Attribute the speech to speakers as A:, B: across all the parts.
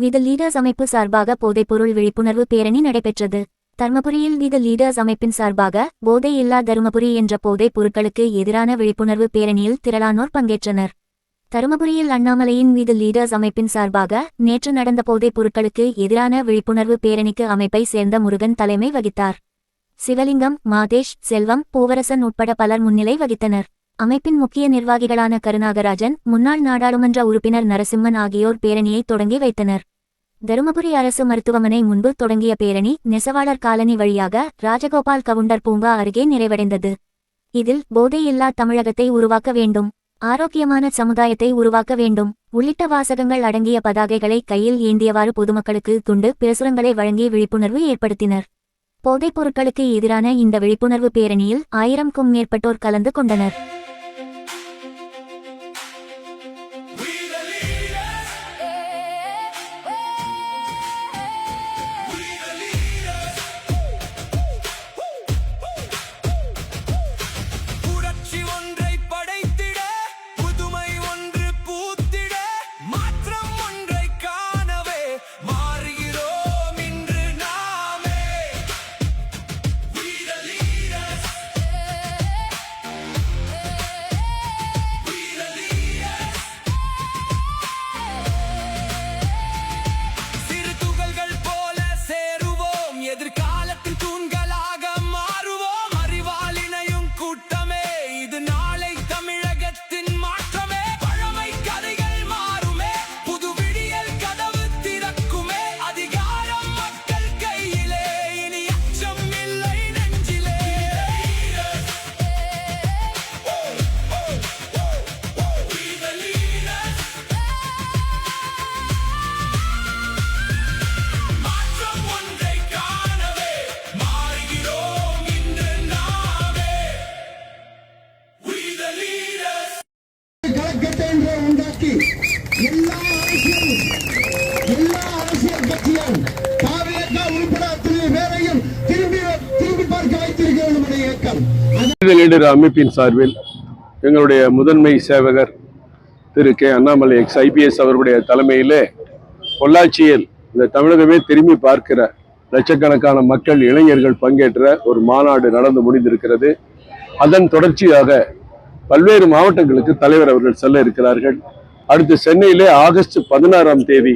A: We the leaders அமைப்பு சார்பாக போதைப்பொருள் விழிப்புணர்வு பேரணி நடைபெற்றது. தர்மபுரியில் வி த லீடர்ஸ் அமைப்பின் சார்பாக போதை இல்லா தருமபுரி என்ற போதைப் பொருட்களுக்கு எதிரான விழிப்புணர்வு பேரணியில் திரளானோர் பங்கேற்றனர். தருமபுரியில் அண்ணாமலையின் வி த லீடர்ஸ் அமைப்பின் சார்பாக நேற்று நடந்த போதைப் பொருட்களுக்கு எதிரான விழிப்புணர்வு பேரணிக்கு அமைப்பை சேர்ந்த முருகன் தலைமை வகித்தார். சிவலிங்கம், மாதேஷ், செல்வம், பூவரசன் உட்பட பலர் முன்னிலை வகித்தனர். அமைப்பின் முக்கிய நிர்வாகிகளான கருநாகராஜன், முன்னாள் நாடாளுமன்ற உறுப்பினர் நரசிம்மன் ஆகியோர் பேரணியை தொடங்கி வைத்தனர். தருமபுரி அரசு மருத்துவமனை முன்பு தொடங்கிய பேரணி நெசவாளர் காலனி வழியாக ராஜகோபால் கவுண்டர் பூங்கா அருகே நிறைவடைந்தது. இதில் போதை இல்லா தமிழகத்தை உருவாக்க வேண்டும், ஆரோக்கியமான சமுதாயத்தை உருவாக்க வேண்டும் உள்ளிட்ட வாசகங்கள் அடங்கிய பதாகைகளை கையில் ஏந்தியவாறு பொதுமக்களுக்கு துண்டு பிரசுரங்களை வழங்கி விழிப்புணர்வு ஏற்படுத்தினர். போதைப் பொருட்களுக்கு எதிரான இந்த விழிப்புணர்வு பேரணியில் 1000க்கும் மேற்பட்டோர் கலந்து கொண்டனர்.
B: லீடர் அமைப்பின் சார்பில் எங்களுடைய முதன்மை சேவகர் திரு கே அண்ணாமலை எக்ஸ் ஐபிஎஸ் அவருடைய தலைமையிலே பொள்ளாச்சியில் இந்த தமிழகமே திரும்பி பார்க்கிற லட்சக்கணக்கான மக்கள், இளைஞர்கள் பங்கேற்ற ஒரு மாநாடு நடந்து முடிந்திருக்கிறது. அதன் தொடர்ச்சியாக பல்வேறு மாவட்டங்களுக்கு தலைவர் அவர்கள் செல்ல இருக்கிறார்கள். அடுத்து சென்னையிலே ஆகஸ்ட் 16ஆம் தேதி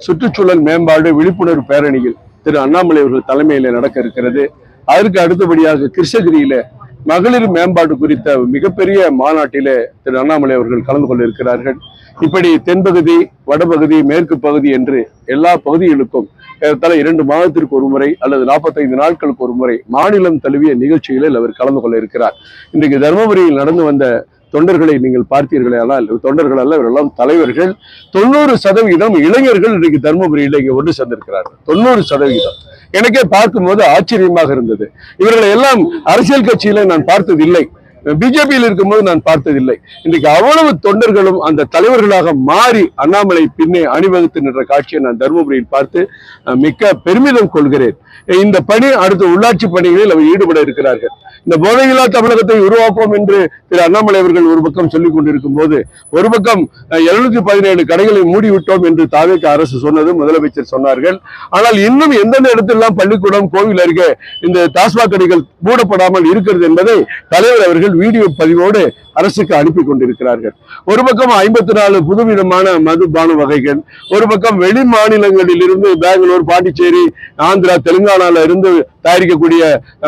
B: சுற்றுச்சூழல் மேம்பாடு விழிப்புணர்வு பேரணியில் திரு அண்ணாமலை அவர்கள் தலைமையிலே நடக்க இருக்கிறது. அதற்கு அடுத்தபடியாக கிருஷ்ணகிரியில மகளிர் மேம்பாடு குறித்த மிகப்பெரிய மாநாட்டிலே திரு அண்ணாமலை அவர்கள் கலந்து கொள்ள இருக்கிறார்கள். இப்படி தென்பகுதி, வடபகுதி, மேற்கு பகுதி என்று எல்லா பகுதிகளுக்கும் ஏறத்தாழ 2 மாதத்திற்கு ஒரு முறை அல்லது 45 நாட்களுக்கு ஒரு முறை மாநிலம் தழுவிய நிகழ்ச்சிகளில் அவர் கலந்து கொள்ள இருக்கிறார். இன்றைக்கு தருமபுரியில் நடந்து வந்த தொண்டர்களை நீங்கள் பார்த்தீர்களே, ஆனால் தொண்டர்கள் அல்ல, இவரெல்லாம் தலைவர்கள். 90% இளைஞர்கள் இன்றைக்கு தருமபுரியில் இங்கே ஒன்று சேர்ந்திருக்கிறார்கள். 90%. எனக்கே பார்க்கும்போது ஆச்சரியமாக இருந்தது. இவர்களை எல்லாம் அரசியல் கட்சியில நான் பார்த்ததில்லை, பிஜேபியில் இருக்கும்போது நான் பார்த்ததில்லை. இன்றைக்கு அவ்வளவு தொண்டர்களும் அந்த தலைவர்களாக மாறி அண்ணாமலை பின்னே அணிவகுத்து நின்ற காட்சியை நான் தருமபுரியில் பார்த்து மிக்க பெருமிதம் கொள்கிறேன். இந்த பணி அடுத்த உள்ளாட்சி பணிகளில் அவர் ஈடுபட இருக்கிறார்கள். இந்த போதையில்லா தமிழகத்தை உருவாக்குவோம் என்று திரு அண்ணாமலை அவர்கள் ஒரு பக்கம் சொல்லிக் கொண்டிருக்கும் போது, ஒரு பக்கம் 717 கடைகளை மூடிவிட்டோம் என்று தாவேக அரசு சொன்னது முதலமைச்சர் சொன்னார்கள். ஆனால் இன்னும் எந்தெந்த இடத்திலெல்லாம் பள்ளிக்கூடம், கோவில் அருகே இந்த டாஸ்மாக் கடைகள் மூடப்படாமல் இருக்கிறது என்பதை தலைவர் அவர்கள் வீடியோ பதிவோடு அரசுக்கு அனுப்பி கொண்டிருக்கிறார்கள். ஒரு பக்கம் 54 புதுவிதமான மதுபான வகைகள், ஒரு பக்கம் வெளி மாநிலங்களில் இருந்து பெங்களூர், பாண்டிச்சேரி, ஆந்திரா, தெலுங்கானால இருந்து தயாரிக்கக்கூடிய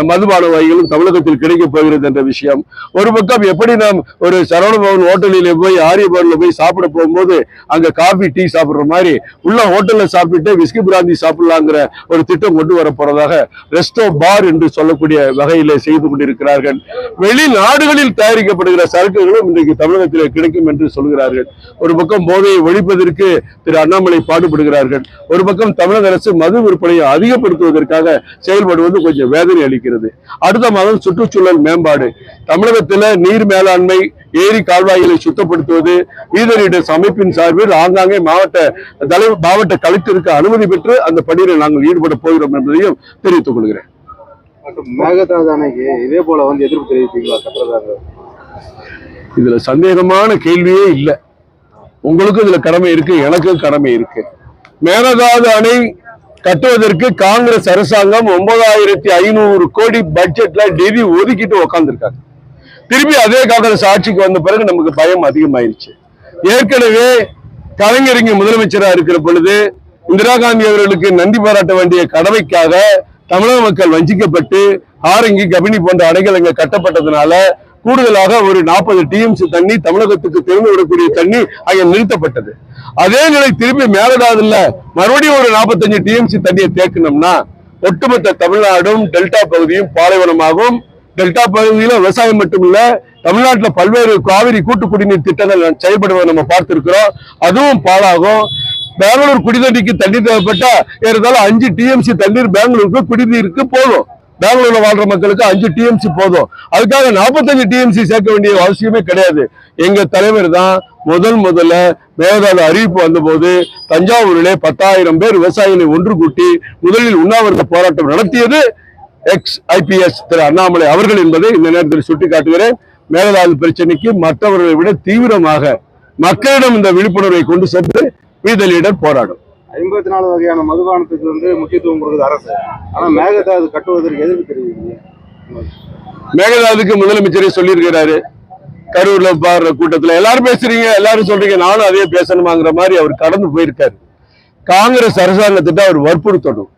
B: மதுபான வகைகளும் தமிழகத்தில் கிடைக்கப் போகிறது என்ற விஷயம். ஒரு பக்கம் எப்படி நாம் ஒரு சரவணபவன் ஹோட்டலில் போய், ஆரிய பவன்ல போய் சாப்பிட போகும்போது அங்க காபி, டீ சாப்பிடுற மாதிரி உள்ள ஹோட்டல்ல சாப்பிட்டு விஸ்கி பிராந்தி சாப்பிடலாங்கிற ஒரு திட்டம் கொண்டு வர போறதாக ரெஸ்டோ பார் என்று சொல்லக்கூடிய வகையிலே செய்து கொண்டிருக்கிறார்கள். வெளிநாடுகளில் தயாரிக்கப்படுகிற சரக்குகளும் இன்றைக்கு தமிழகத்தில் கிடைக்கும் என்று சொல்கிறார்கள். ஒரு பக்கம் போதையை ஒழிப்பதற்கு திரு அண்ணாமலை பாடுபடுகிறார்கள். ஒரு பக்கம் தமிழக அரசு மது விற்பனையை அதிகப்படுத்துவதற்காக செயல்படுவது கொஞ்சம் வேதனை அளிக்கிறது. அடுத்த மாதம் சுற்றுச்சூழல் மேம்பாடு, தமிழகத்தில் நீர் மேலாண்மை, ஏரி கால்வாய்களை சுத்தப்படுத்துவது, வீதர் அமைப்பின் சார்பில் ஆங்காங்கே மாவட்ட கலெக்டருக்கு அனுமதி பெற்று அந்த பணியில் நாங்கள் ஈடுபட போகிறோம் என்பதையும் தெரிவித்துக் கொள்கிறேன்.
C: இதே போல எதிர்ப்பு தெரிவிப்பீங்களா?
B: இதுல சந்தேகமான கேள்வியே இல்லை. உங்களுக்கும் இதுல கடமை இருக்கு, எனக்கும் கடமை இருக்கு. மேகதாது அணை கட்டுவதற்கு காங்கிரஸ் அரசாங்கம் 9,500 கோடி பட்ஜெட்ல நிதி ஒதுக்கிட்டு உக்காந்துருக்காங்க. திருப்பி அதே காங்கிரஸ் ஆட்சிக்கு வந்த பிறகு நமக்கு பயம் அதிகமாயிருச்சு. ஏற்கனவே கலைஞர் இங்க முதலமைச்சரா இருக்கிற பொழுது இந்திரா காந்தி அவர்களுக்கு நன்றி பாராட்ட வேண்டிய கடமைக்காக தமிழக மக்கள் வஞ்சிக்கப்பட்டு ஆரங்கி கபினி போன்ற அணைகள் இங்க கட்டப்பட்டதுனால கூடுதலாக ஒரு 40 டிஎம்சி தண்ணி தமிழகத்துக்கு திறந்து விடக்கூடிய தண்ணி அங்க நிறுத்தப்பட்டது. அதே நிலை திருப்பி மேகதாதுல மறுபடியும் ஒரு 45 டிஎம்சி தண்ணியை தேக்கணும்னா ஒட்டுமொத்த தமிழ்நாடும் டெல்டா பகுதியும் பாலைவனமாகும். டெல்டா பகுதியில விவசாயம் மட்டும் இல்ல, தமிழ்நாட்டில் பல்வேறு காவிரி கூட்டு குடிநீர் திட்டங்கள் செயல்படுவதை நம்ம பார்த்திருக்கிறோம். அதுவும் பாழாகும். பெங்களூர் குடிநீருக்கு தண்ணீர் தேவைப்பட்டா ஏறதால 5 டிஎம்சி தண்ணீர் பெங்களூருக்கு குடிநீருக்கு போதும். பெங்களூர்ல வாழ்ற மக்களுக்கு 5 டிஎம்சி போதும். அதுக்காக 45 டிஎம்சி சேர்க்க வேண்டிய அவசியமே கிடையாது. எங்க தலைவர் தான் முதல்ல மேகதாது அறிவிப்பு வந்தபோது தஞ்சாவூரிலே 10,000 பேர் விவசாயிகளை ஒன்று கூட்டி முதலில் உண்ணாவிரத போராட்டம் நடத்தியது IPS திரு அண்ணாமலை அவர்கள் என்பதை இந்த நேரத்தில் சுட்டிக்காட்டுகிறேன். மேகதாது பிரச்சனைக்கு மற்றவர்களை விட தீவிரமாக மக்களிடம் இந்த விழிப்புணர்வை கொண்டு சென்று வீதலீடர் போராடும்.
C: 54 வகையான மதுபானத்துக்கு முக்கியத்துவம் கொடுக்குது அரசு. ஆனா மேகதாது கட்டுவதற்கு எதிர்ப்பு தெரிவிக்கிறீங்க.
B: மேகதாதுக்கு முதலமைச்சரே சொல்லியிருக்கிறாரு. கரூர்ல பாடுற கூட்டத்துல எல்லாரும் பேசுறீங்க, எல்லாரும் சொல்றீங்க, நானும் அதே பேசணுமாங்கிற மாதிரி அவர் கடந்து போயிருக்காரு. காங்கிரஸ் அரசாங்கத்திட்ட அவர் வற்புறுத்தணும்.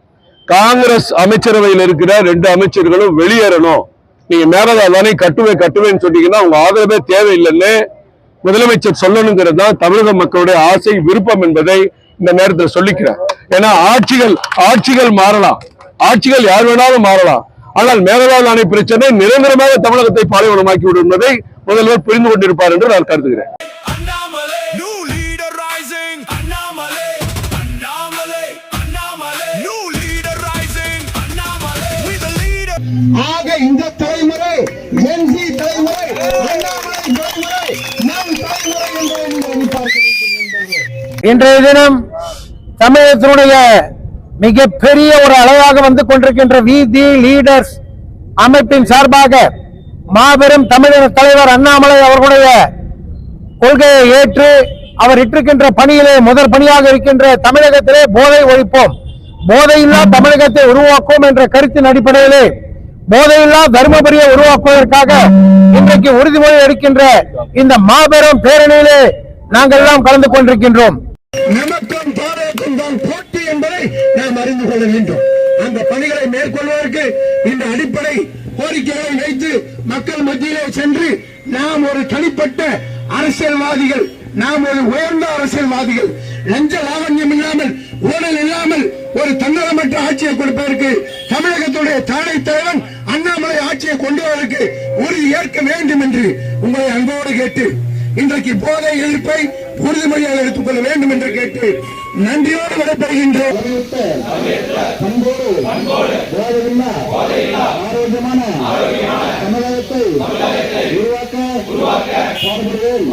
B: காங்கிரஸ் அமைச்சரவையில் இருக்கிற 2 அமைச்சர்களும் வெளியேறணும். நீங்க மேகதாது கட்டுவேன்னு சொன்னீங்கன்னா உங்க ஆதரவே தேவையில்லைன்னு முதலமைச்சர் சொல்லணுங்கிறது தான் தமிழக மக்களுடைய ஆசை, விருப்பம் என்பதை இந்த நேரத்தில் சொல்லிக்கிறேன். ஏன்னா ஆட்சிகள் மாறலாம், ஆட்சிகள் யார் வேணாலும் மாறலாம். ஆனால் மேகதாது அணை பிரச்சனை நிரந்தரமாக தமிழகத்தை பாலைவனமாக்கி விடும் என்பதை முதல்வர் புரிந்து கொண்டிருப்பார் என்று நான் கருதுகிறேன்.
D: ஆக இந்த தலைமுறை என்சி தலைமுறை அண்ணாமலை தலைமுறை நம் தலைமுறை என்று பார்க்க வேண்டும். இன்றைய தினம் தமிழகத்தினுடைய மிகப்பெரிய ஒரு அளவாக வந்து கொண்டிருக்கின்ற தி லீடர்ஸ் அமைப்பின் சார்பாக மாபெரும் தமிழக தலைவர் அண்ணாமலை அவர்களுடைய கொள்கையை ஏற்று அவர் இட்டிருக்கின்ற பணியிலே முதல் பணியாக இருக்கின்ற தமிழகத்திலே போதை ஒழிப்போம், போதையில்லா தமிழகத்தை உருவாக்குவோம் என்ற கருத்தின் அடிப்படையிலே போதையில்லா தருமபுரியை உருவாக்குவதற்காக இன்றைக்கு உறுதிமொழி எடுக்கின்ற இந்த மாபெரும் பேரணியிலே நாங்கள் எல்லாம் கலந்து கொண்டிருக்கின்றோம். நமக்கும் பாரதக்கும் தான் போட்டி என்பதை நாம் அறிந்து கொள்ள வேண்டும். அந்த பணிகளை மேற்கொள்வதற்கு இந்த அடிப்படை கோரிக்கைகளை வைத்து மக்கள் மத்தியிலே சென்று நாம் ஒரு தனிப்பட்ட அரசியல்வாதிகள், நாம் ஒரு உயர்ந்த அரசியல்வாதிகள், லஞ்ச லாவண்யம் இல்லாமல், ஊழல் இல்லாமல் ஒரு தன்னலமற்ற ஆட்சியை கொடுப்பதற்கு தமிழகத்துடைய தானை தலைவன் அண்ணாமலை ஆட்சியை கொண்டு வருவதற்கு உறுதி ஏற்க வேண்டும் என்று உங்களை அன்போடு கேட்டு இன்றைக்கு போதை எதிர்ப்பை உறுதிமொழியாக எடுத்துக்கொள்ள வேண்டும் என்று கேட்டு நன்றியோடு விடைபெறுகின்றோம். ஆரோக்கியமான தமிழகத்தை உருவாக்க பாடுபடுவேன்.